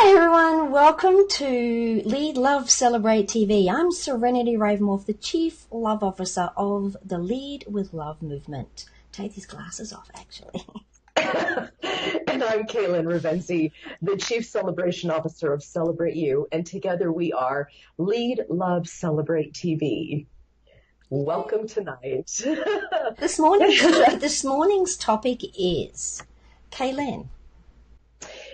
Hi everyone, welcome to Lead, Love, Celebrate TV. I'm Serenity Ravenwolf, the Chief Love Officer of the Lead with Love movement. Take these glasses off, actually. And I'm Kaelen and Serenity, the Chief Celebration Officer of Celebrate You, and together we are Lead, Love, Celebrate TV. Welcome tonight. This morning's topic is, Kaelen.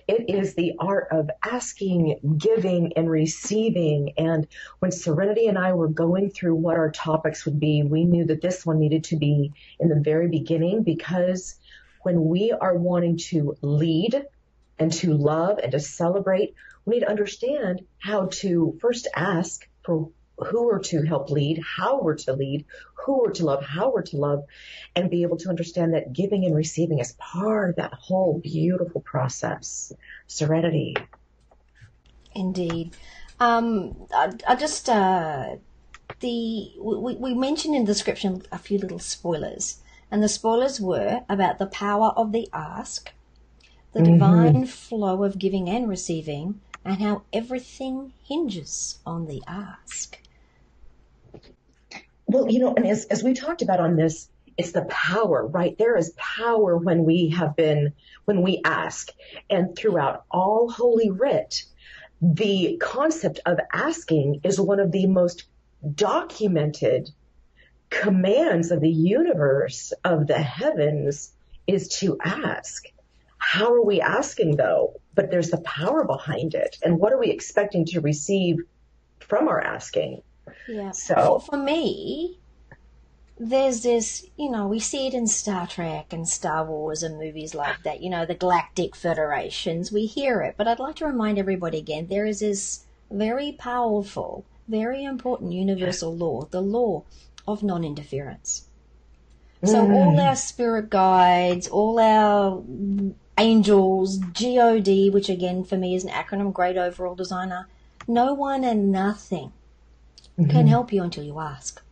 It is the art of asking, giving, and receiving. And when Serenity and I were going through what our topics would be, we knew that this one needed to be in the very beginning, because when we are wanting to lead and to love and to celebrate, we need to understand how to first ask for who we're to help lead, how we're to lead, who we're to love, how we're to love, and be able to understand that giving and receiving is part of that whole beautiful process. Serenity. Indeed. We mentioned in the description a few little spoilers, and the spoilers were about the power of the ask, the divine flow of giving and receiving, and how everything hinges on the ask. Well, and as we talked about on this, it's the power, right? There is power when we ask. And throughout all Holy Writ, the concept of asking is one of the most documented commands of the universe, of the heavens, is to ask. How are we asking, though? But there's the power behind it. And what are we expecting to receive from our asking? Yeah. So for me, there's this, we see it in Star Trek and Star Wars and movies like that, the galactic federations. We hear it. But I'd like to remind everybody again, there is this very powerful, very important universal law, the law of non-interference. So all our spirit guides, all our angels, GOD, which again for me is an acronym, Great Overall Designer, no one and nothing can help you until you ask.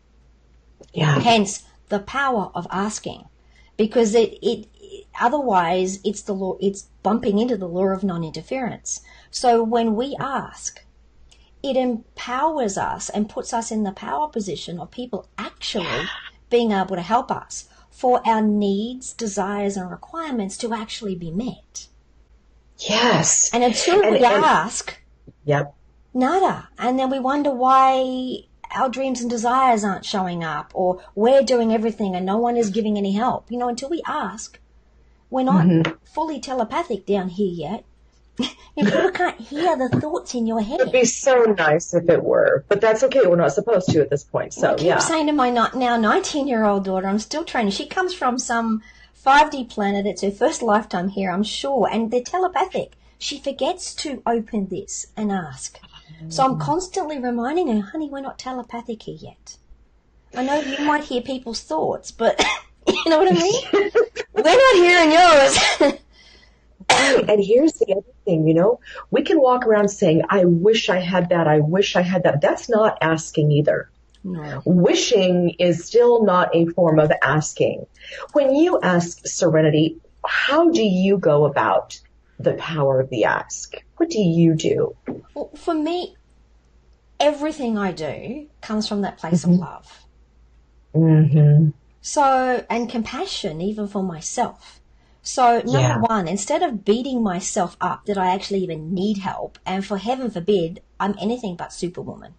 Yeah. Hence the power of asking, because it otherwise it's the law, it's bumping into the law of non-interference. So when we ask, it empowers us and puts us in the power position of people actually being able to help us for our needs, desires, and requirements to actually be met. Yes. And until we ask, yep, nada. And then we wonder why our dreams and desires aren't showing up, or we're doing everything and no one is giving any help. Until we ask, we're not fully telepathic down here yet. People can't hear the thoughts in your head. It'd be so nice if it were, but that's okay. We're not supposed to at this point. So I keep saying to my now 19-year-old daughter, I'm still training. She comes from some 5D planet. It's her first lifetime here, I'm sure, and they're telepathic. She forgets to open this and ask. So I'm constantly reminding her, honey, we're not telepathic here yet. I know you might hear people's thoughts, but you know what I mean? We're not hearing yours. And here's the other thing, we can walk around saying, I wish I had that. I wish I had that. That's not asking either. No. Wishing is still not a form of asking. When you ask, Serenity, how do you go about the power of the ask? What do you do? Well, for me, everything I do comes from that place of love. So, and compassion, even for myself. So, number one, instead of beating myself up that I actually even need help, and for heaven forbid, I'm anything but Superwoman.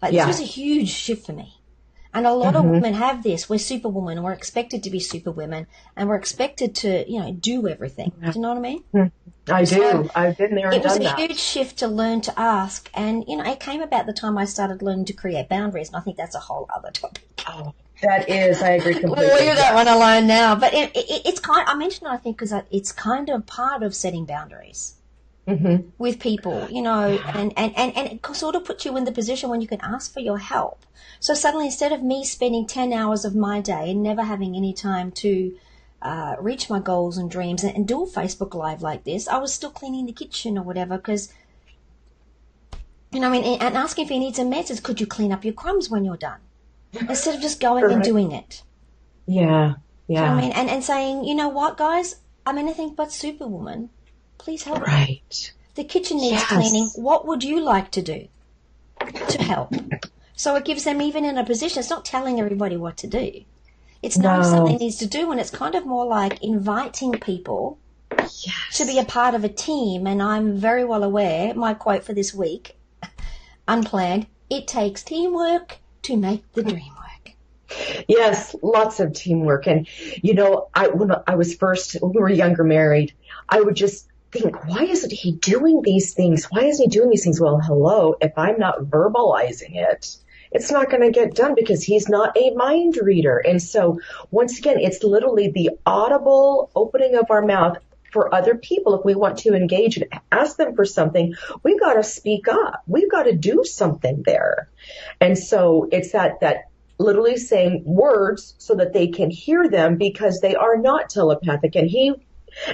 This was a huge shift for me. And a lot of women have this. We're Superwoman, and we're expected to be Superwomen, and we're expected to, do everything. Do you know what I mean? I do. I've been there and done that. It was a huge shift to learn to ask, and, it came about the time I started learning to create boundaries, and I think that's a whole other topic. Oh, that is, I agree completely. We'll leave that one alone now. But it's I mentioned it, I think, because it's kind of part of setting boundaries with people, and it sort of puts you in the position when you can ask for your help. So suddenly, instead of me spending 10 hours of my day and never having any time to reach my goals and dreams and do a Facebook Live like this, I was still cleaning the kitchen or whatever, because, and asking if he needs a message, could you clean up your crumbs when you're done? Instead of just going and doing it. Yeah. Yeah. And saying, you know what, guys, I'm anything but Superwoman. Please help me. Right. The kitchen needs Yes. cleaning. What would you like to do to help? So it gives them even in a position. It's not telling everybody what to do. It's knowing something needs to do, and it's kind of more like inviting people to be a part of a team. And I'm very well aware, my quote for this week, unplanned, it takes teamwork to make the dream work. Yes, lots of teamwork. And, you know, when we were younger married, I would just think, why isn't he doing these things? Why isn't he doing these things? Well, hello, if I'm not verbalizing it, it's not going to get done because he's not a mind reader. And so once again, it's literally the audible opening of our mouth for other people. If we want to engage and ask them for something, we've got to speak up. We've got to do something there. And so it's that literally saying words so that they can hear them, because they are not telepathic. And he,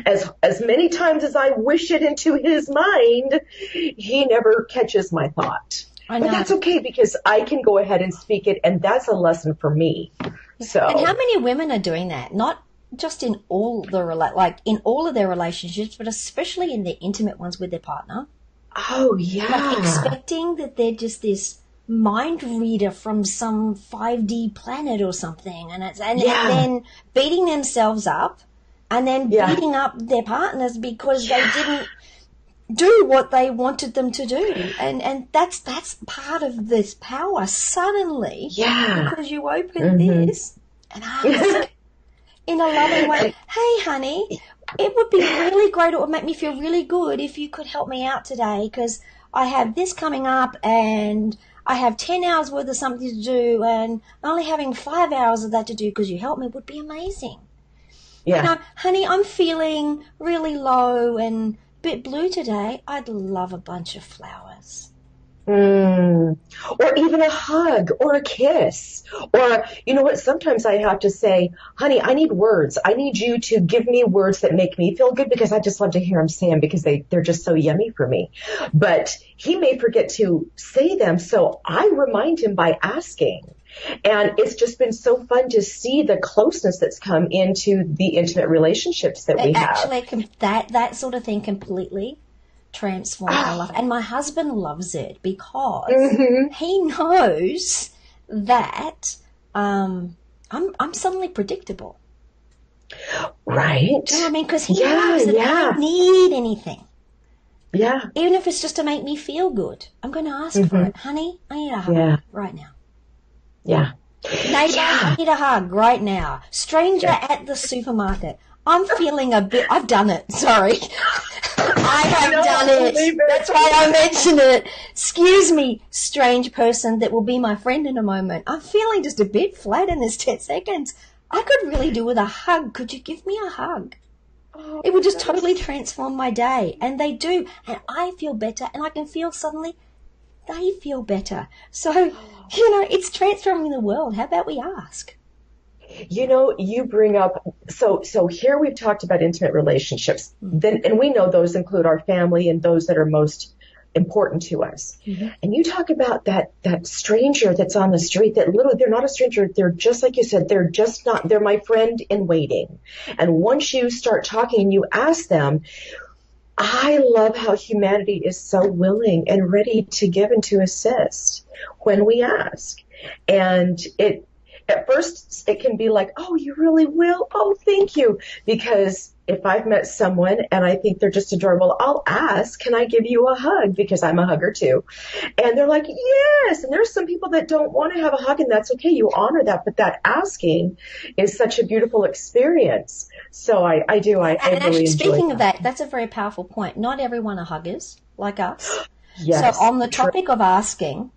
as many times as I wish it into his mind, he never catches my thought. I know. But that's okay, because I can go ahead and speak it, and that's a lesson for me. So, and how many women are doing that? Not just in all in all of their relationships, but especially in the intimate ones with their partner. Oh yeah, like expecting that they're just this mind reader from some 5D planet or something, and then beating themselves up, and then beating up their partners because they didn't do what they wanted them to do. And that's part of this power suddenly. Yeah. Because you open this and ask in a loving way, hey honey, it would be really great, it would make me feel really good if you could help me out today, because I have this coming up and I have 10 hours worth of something to do, and only having 5 hours of that to do because you help me would be amazing. Yeah. You know, honey, I'm feeling really low and bit blue today. I'd love a bunch of flowers. Or even a hug or a kiss. Or, you know what, sometimes I have to say, honey, I need words. I need you to give me words that make me feel good, because I just love to hear him say them, because they're just so yummy for me. But he may forget to say them, so I remind him by asking. And it's just been so fun to see the closeness that's come into the intimate relationships that we have. Actually, that sort of thing completely transformed my life. And my husband loves it because he knows that I'm suddenly predictable. Right. Do you know what I mean? Because he knows that I don't need anything. Yeah. Even if it's just to make me feel good, I'm going to ask for it. Honey, I need a hug right now. Yeah. Neighbor, I need a hug right now. Stranger at the supermarket. I'm feeling a bit... I've done it. Sorry. I have done it. That's why I mention it. Excuse me, strange person that will be my friend in a moment. I'm feeling just a bit flat in this 10 seconds. I could really do with a hug. Could you give me a hug? It would just totally transform my day. And they do. And I feel better. And I can feel suddenly they feel better. So, you know, it's transforming the world. How about we ask? You know, you bring up, so here we've talked about intimate relationships, then, and we know those include our family and those that are most important to us. And you talk about that stranger that's on the street, that literally they're not a stranger. They're just like you said, they're my friend in waiting. And once you start talking and you ask them, I love how humanity is so willing and ready to give and to assist when we ask. And at first, it can be like, oh, you really will? Oh, thank you. Because if I've met someone and I think they're just adorable, I'll ask, can I give you a hug? Because I'm a hugger too. And they're like, yes. And there's some people that don't want to have a hug, and that's okay. You honor that. But that asking is such a beautiful experience. So I really enjoy speaking of that, that's a very powerful point. Not everyone are huggers like us. Yes, so on the topic of asking,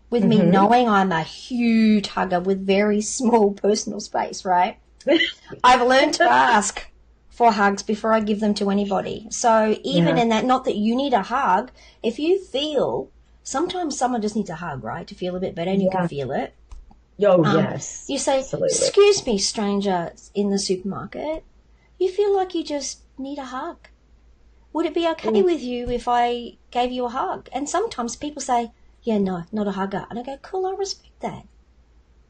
with me knowing I'm a huge hugger with very small personal space, right? I've learned to ask for hugs before I give them to anybody. So even in that, not that you need a hug, if you feel, sometimes someone just needs a hug, right, to feel a bit better, and you can feel it. Oh, yes. You say, absolutely. Excuse me, stranger in the supermarket, you feel like you just need a hug. Would it be okay with you if I gave you a hug? And sometimes people say, yeah, no, not a hugger. And I go, cool, I respect that.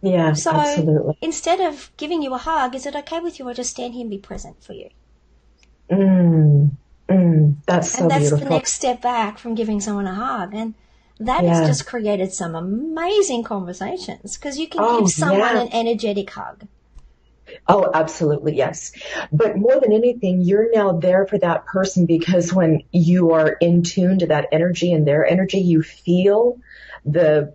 Yeah, so absolutely. Instead of giving you a hug, is it okay with you I just stand here and be present for you? That's And so that's the beautiful. next step back from giving someone a hug. And that has Yeah. just created some amazing conversations because you can give Oh, someone yeah. an energetic hug. Oh, absolutely. Yes. But more than anything, you're now there for that person because when you are in tune to that energy and their energy, you feel the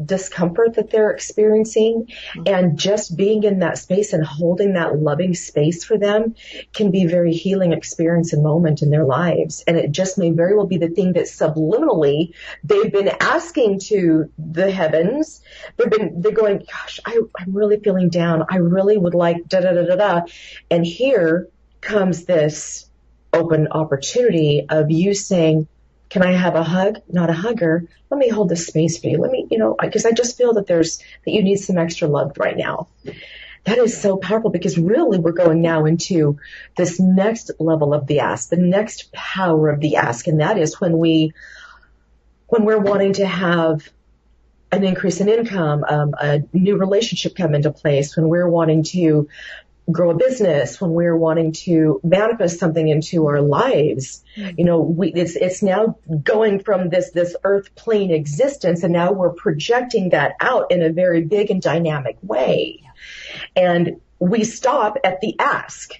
discomfort that they're experiencing, and just being in that space and holding that loving space for them can be a very healing experience and moment in their lives. And it just may very well be the thing that subliminally they've been asking to the heavens. They're going, gosh, I'm really feeling down. I really would like da da da da da. And here comes this open opportunity of you saying, can I have a hug? Not a hugger. Let me hold this space for you. Let me, because I just feel that that you need some extra love right now. That is so powerful because really we're going now into this next level of the ask, the next power of the ask. And that is when we're wanting to have an increase in income, a new relationship come into place, when we're wanting to grow a business, when we're wanting to manifest something into our lives. It's now going from this earth plane existence, and now we're projecting that out in a very big and dynamic way. And we stop at the ask.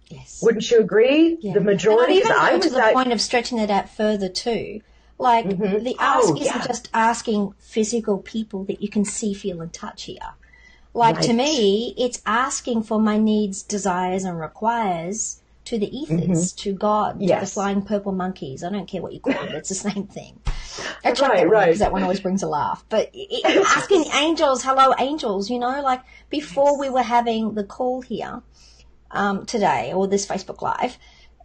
Yes. Wouldn't you agree? Yeah. The majority, and I'd even go to the point of stretching it out further too. Like the ask isn't just asking physical people that you can see, feel, and touch here. Like to me, it's asking for my needs, desires, and requires to the ethers, to God, to the flying purple monkeys. I don't care what you call it; it's the same thing. I check that one because that one always brings a laugh. But asking angels, hello angels, like before we were having the call here today or this Facebook Live,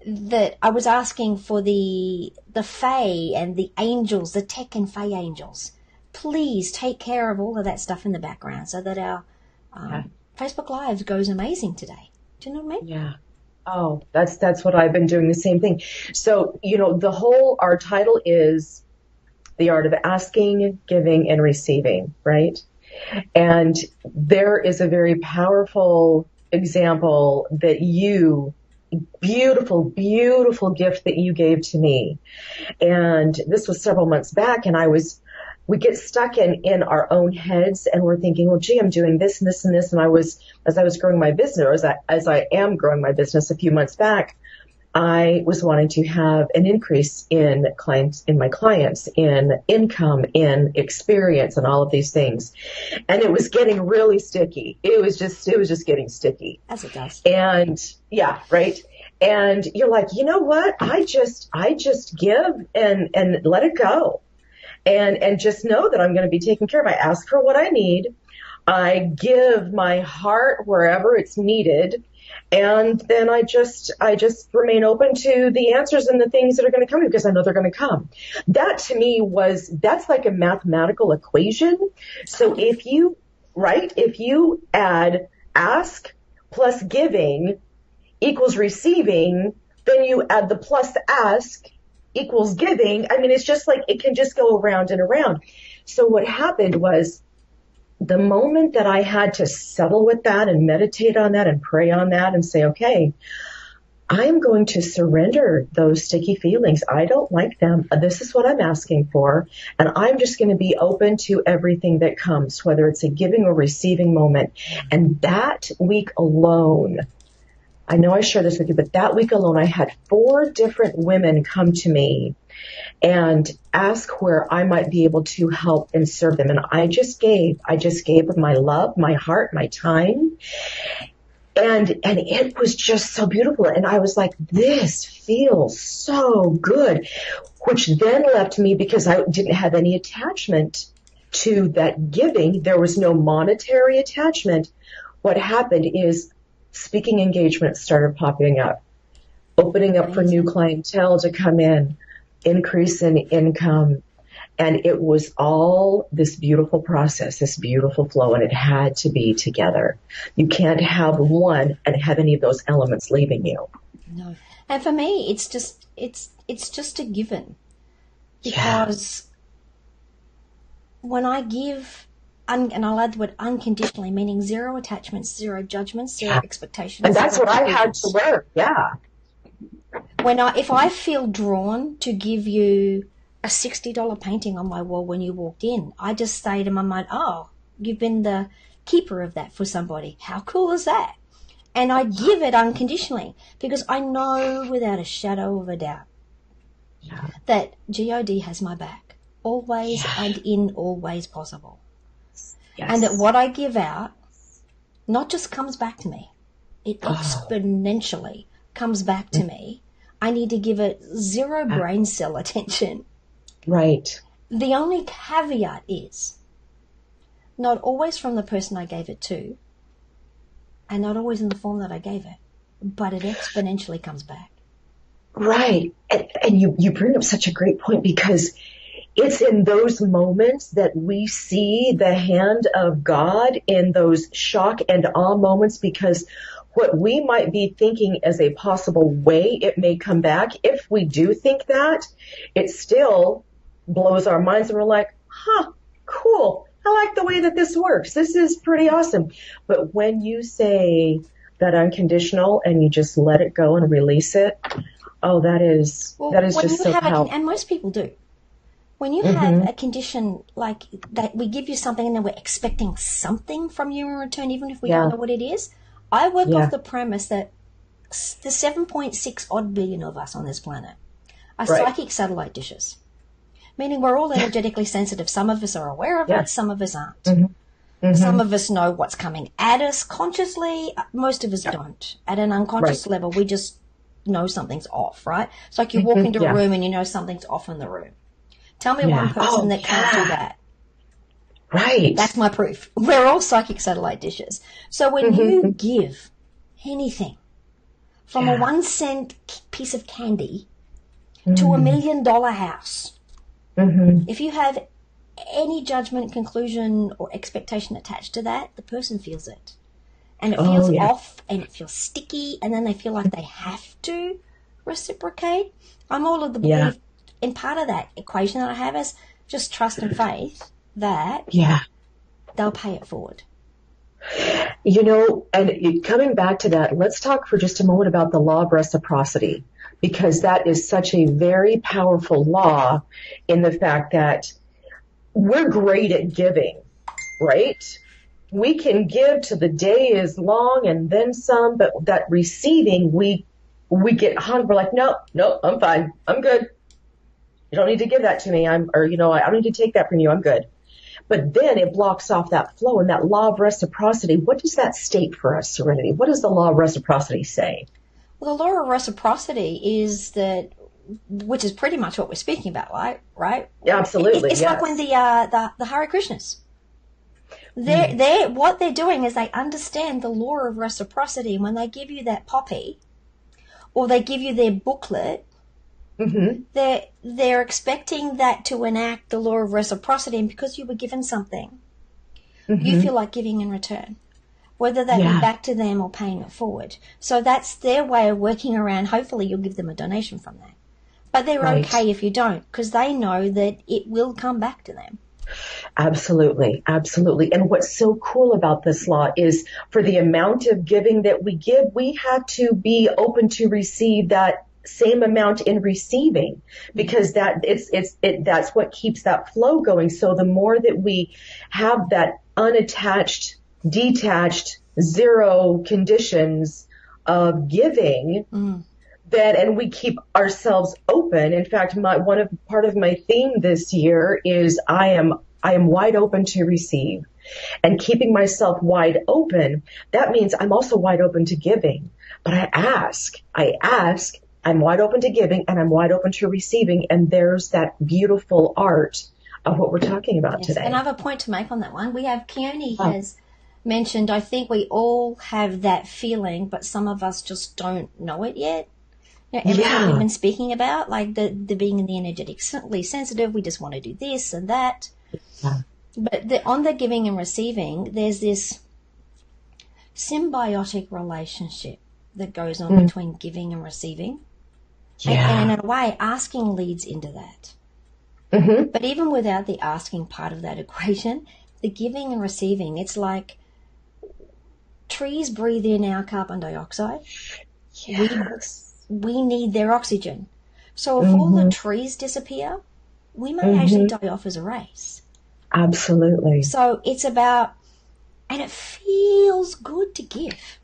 that I was asking for the Fae and the angels, the Tech and Fae angels. Please take care of all of that stuff in the background so that our Facebook Live goes amazing today. Do you know what I mean? Yeah. Oh, that's what I've been doing, the same thing. So, our title is The Art of Asking, Giving, and Receiving, right? And there is a very powerful example that beautiful, beautiful gift that you gave to me. And this was several months back, and we get stuck in our own heads, and we're thinking, well, gee, I'm doing this and this and this. And as I was growing my business, or as I am growing my business a few months back, I was wanting to have an increase in my clients, in income, in experience, and all of these things. And it was getting really sticky. It was just getting sticky. As it does. And yeah, right. And you're like, you know what? I just give and let it go. And just know that I'm going to be taken care of. I ask for what I need. I give my heart wherever it's needed. And then I just remain open to the answers and the things that are going to come because I know they're going to come. That to me that's like a mathematical equation. So if you add ask plus giving equals receiving, then you add the plus ask equals giving. I mean, it's just like it can just go around and around. So what happened was the moment that I had to settle with that and meditate on that and pray on that and say, okay, I'm going to surrender those sticky feelings. I don't like them. This is what I'm asking for. And I'm just going to be open to everything that comes, whether it's a giving or receiving moment. And that week alone, I know I shared this with you, but that week alone, I had 4 different women come to me and ask where I might be able to help and serve them. And I just gave of my love, my heart, my time. And it was just so beautiful. And I was like, this feels so good, which then left me, because I didn't have any attachment to that giving. There was no monetary attachment. What happened is speaking engagements started popping up, opening up for new clientele to come in, increase in income. And it was all this beautiful process, this beautiful flow, and it had to be together. You can't have one and have any of those elements leaving you. No. And for me, it's just a given. Because when I give, and I'll add the word unconditionally, meaning zero attachments, zero judgments, zero expectations. And that's what I had to learn. Yeah. if I feel drawn to give you a $60 painting on my wall when you walked in, I just say to my mind, oh, you've been the keeper of that for somebody. How cool is that? And I give it unconditionally because I know without a shadow of a doubt that God has my back always and in all ways possible. Yes. And that what I give out not just comes back to me, it exponentially comes back to me. I need to give it zero brain cell attention. Right. The only caveat is not always from the person I gave it to and not always in the form that I gave it, but it exponentially comes back. Right. And you bring up such a great point because it's in those moments that we see the hand of God in those shock and awe moments, because what we might be thinking as a possible way it may come back, if we do think that, it still blows our minds and we're like, cool. I like the way that this works. This is pretty awesome. But when you say that unconditional and you just let it go and release it, that is just so powerful. And most people do. When you have a condition like that, we give you something and then we're expecting something from you in return, even if we don't know what it is. I work off the premise that the 7.6 odd billion of us on this planet are psychic satellite dishes, meaning we're all energetically sensitive. Some of us are aware of it, some of us aren't. Mm-hmm. Some of us know what's coming at us consciously. Most of us don't. At an unconscious level, we just know something's off, right? It's like you walk into a room and you know something's off in the room. Tell me one person that can't do that. Right. That's my proof. We're all psychic satellite dishes. So when you give anything from a 1 cent piece of candy to $1 million house, if you have any judgment, conclusion, or expectation attached to that, the person feels it. And it feels off and it feels sticky, and then they feel like they have to reciprocate. I'm all of the belief, and part of that equation that I have is just trust and faith that they'll pay it forward. And coming back to that, let's talk for just a moment about the law of reciprocity, because that is such a very powerful law in the fact that we're great at giving, right? We can give till the day is long and then some, but that receiving, we get hung. We're like, no, I'm fine. I'm good. You don't need to give that to me. I don't need to take that from you. I'm good. But then it blocks off that flow, and that law of reciprocity. What does that state for us, Serenity? What does the law of reciprocity say? Well, the law of reciprocity is that, which is pretty much what we're speaking about, right? Yeah, absolutely. It's like when the Hare Krishnas. What they're doing is they understand the law of reciprocity. When they give you that poppy, or they give you their booklet, they're expecting that to enact the law of reciprocity, and because you were given something, you feel like giving in return, whether that be back to them or paying it forward. So that's their way of working around. Hopefully you'll give them a donation from that. But they're okay if you don't, because they know that it will come back to them. Absolutely. Absolutely. And what's so cool about this law is for the amount of giving that we give, we have to be open to receive that same amount in receiving, because that's what keeps that flow going. So the more that we have that unattached, detached, zero conditions of giving, and we keep ourselves open. In fact, part of my theme this year is I am wide open to receive, and keeping myself wide open. That means I'm also wide open to giving, but I ask, I'm wide open to giving and I'm wide open to receiving. And there's that beautiful art of what we're talking about today. And I have a point to make on that one. We have Keone has mentioned, I think we all have that feeling, but some of us just don't know it yet. Everything we've been speaking about, like the being in the energetically sensitive, we just want to do this and that. But on the giving and receiving, there's this symbiotic relationship that goes on between giving and receiving. And in a way, asking leads into that. But even without the asking part of that equation, the giving and receiving, it's like trees breathe in our carbon dioxide. we need their oxygen. So if all the trees disappear, we may actually die off as a race. Absolutely. So it's about, and it feels good to give.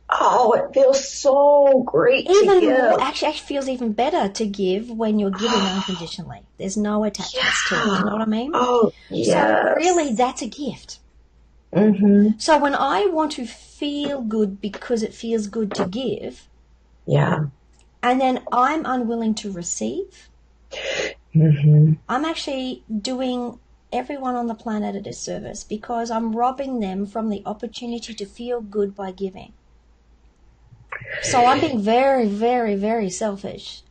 Oh, it feels so great to give. More, actually feels even better to give when you're giving unconditionally. There's no attachments to it. You know what I mean? Oh, yes. So really, that's a gift. So when I want to feel good because it feels good to give, and then I'm unwilling to receive, I'm actually doing everyone on the planet a disservice because I'm robbing them from the opportunity to feel good by giving. So I'm being very, very, very selfish.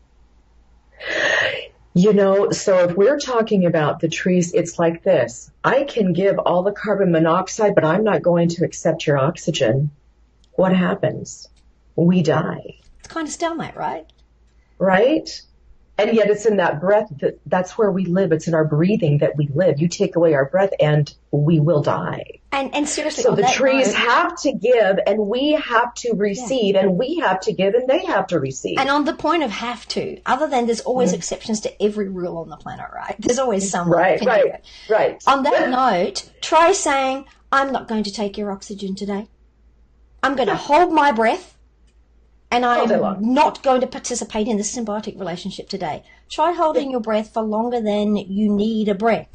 You know, so if we're talking about the trees, it's like this. I can give all the carbon monoxide, but I'm not going to accept your oxygen. What happens? We die. It's kind of stalemate, right? Right? And yet it's in that breath that's where we live. It's in our breathing that we live. You take away our breath and we will die. And seriously, so the trees have to give and we have to receive and we have to give and they have to receive. And on the point of have to, other than there's always exceptions to every rule on the planet, right? There's always someone who can do it. Right. On that note, try saying, I'm not going to take your oxygen today. I'm going to hold my breath. And I'm not going to participate in this symbiotic relationship today. Try holding your breath for longer than you need a breath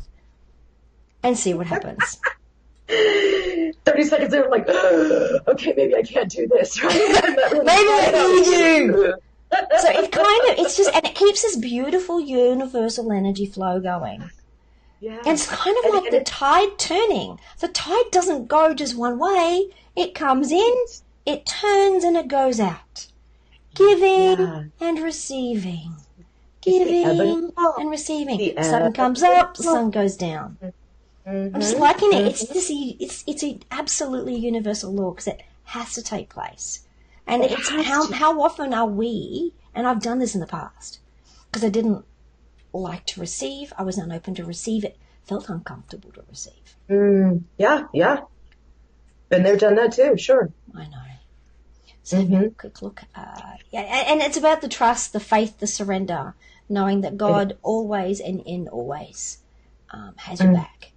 and see what happens. 30 seconds later, I'm like, okay, maybe I can't do this. Right? Maybe I need you. So it's just, and it keeps this beautiful universal energy flow going. Yeah. And it's kind of like the tide turning. The tide doesn't go just one way. It comes in, it turns, and it goes out. Giving and receiving. Giving and receiving. Sun comes up, sun goes down. I'm just liking it. It's an absolutely universal law because it has to take place. And it's how often are we, and I've done this in the past, because I didn't like to receive, I was unopen to receive it, felt uncomfortable to receive. Yeah. Been there, done that too, sure. I know. So a quick look. And it's about the trust, the faith, the surrender, knowing that God always and in always has your back.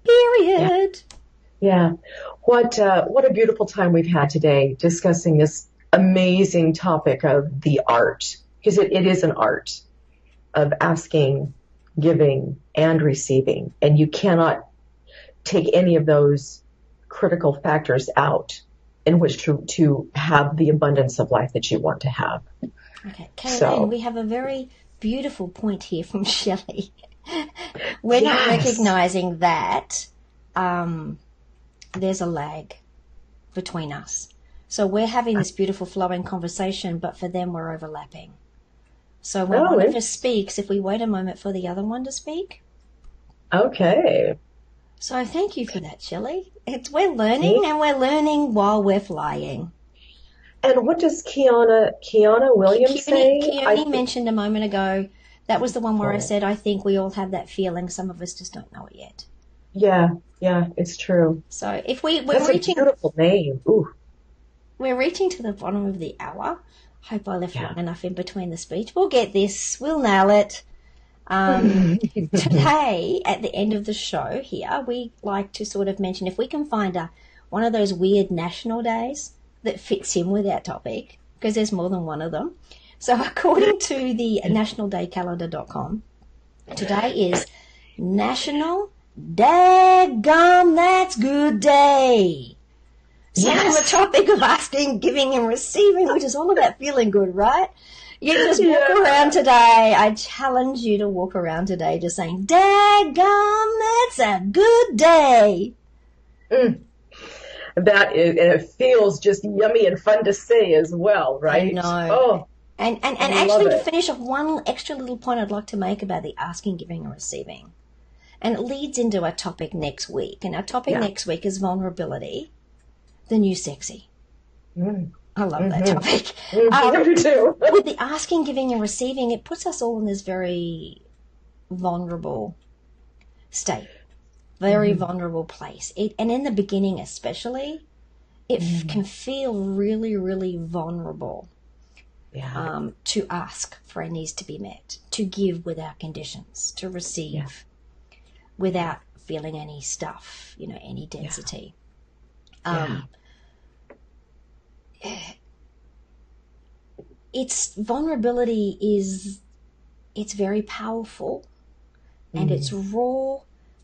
Period. Yeah. What a beautiful time we've had today discussing this amazing topic of the art, because it is an art of asking, giving, and receiving. And you cannot take any of those critical factors out in which to have the abundance of life that you want to have. Okay, Kaelen, we have a very beautiful point here from Shelley. We're not recognizing that there's a lag between us. So we're having this beautiful flowing conversation, but for them we're overlapping. So when one of us speaks, if we wait a moment for the other one to speak. Okay. So thank you for that, Shelley. We're learning, and we're learning while we're flying. And what does Kiana Williams say? Keone mentioned a moment ago, that was the one where I said, I think we all have that feeling. Some of us just don't know it yet. Yeah, it's true. So if we're That's reaching... a beautiful name. Ooh. We're reaching to the bottom of the hour. Hope I left long enough in between the speech. We'll get this. We'll nail it. Today, at the end of the show here, we like to sort of mention if we can find one of those weird national days that fits in with our topic, because there's more than one of them. So according to the nationaldaycalendar.com, today is National Daggum That's Good Day. So on the topic of asking, giving, and receiving, which is all about feeling good, right? You just walk around today. I challenge you to walk around today just saying, daggum, that's a good day. That is, and it feels just yummy and fun to say as well, right? I know. Oh, and actually to finish off, one extra little point I'd like to make about the asking, giving, and receiving. And it leads into our topic next week. And our topic next week is vulnerability, the new sexy. I love that topic. I do too. With the asking, giving, and receiving, it puts us all in this very vulnerable state, very vulnerable place. And in the beginning especially, it can feel really, really vulnerable. to ask for our needs to be met, to give without conditions, to receive without feeling any stuff, any density. Its vulnerability it's very powerful, and it's raw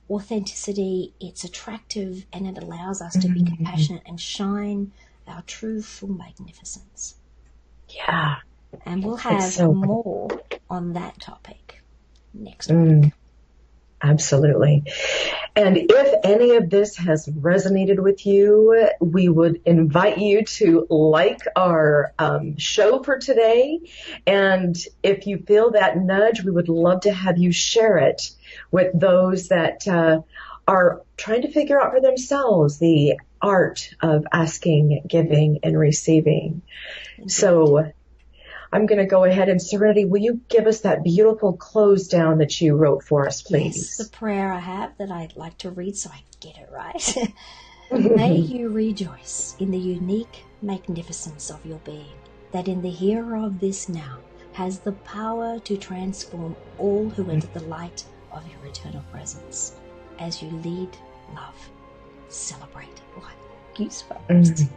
authenticity. It's attractive, and it allows us to be compassionate and shine our true full magnificence. Yeah. And we'll have more on that topic next week. Absolutely. And if any of this has resonated with you, we would invite you to like our show for today. And if you feel that nudge, we would love to have you share it with those that are trying to figure out for themselves the art of asking, giving, and receiving. Indeed. So I'm going to go ahead, and Serenity, will you give us that beautiful close down that you wrote for us, please? Yes, the prayer I have that I'd like to read so I get it right. May you rejoice in the unique magnificence of your being, that in the hearer of this now has the power to transform all who enter the light of your eternal presence. As you lead, love, celebrate. What goosebumps.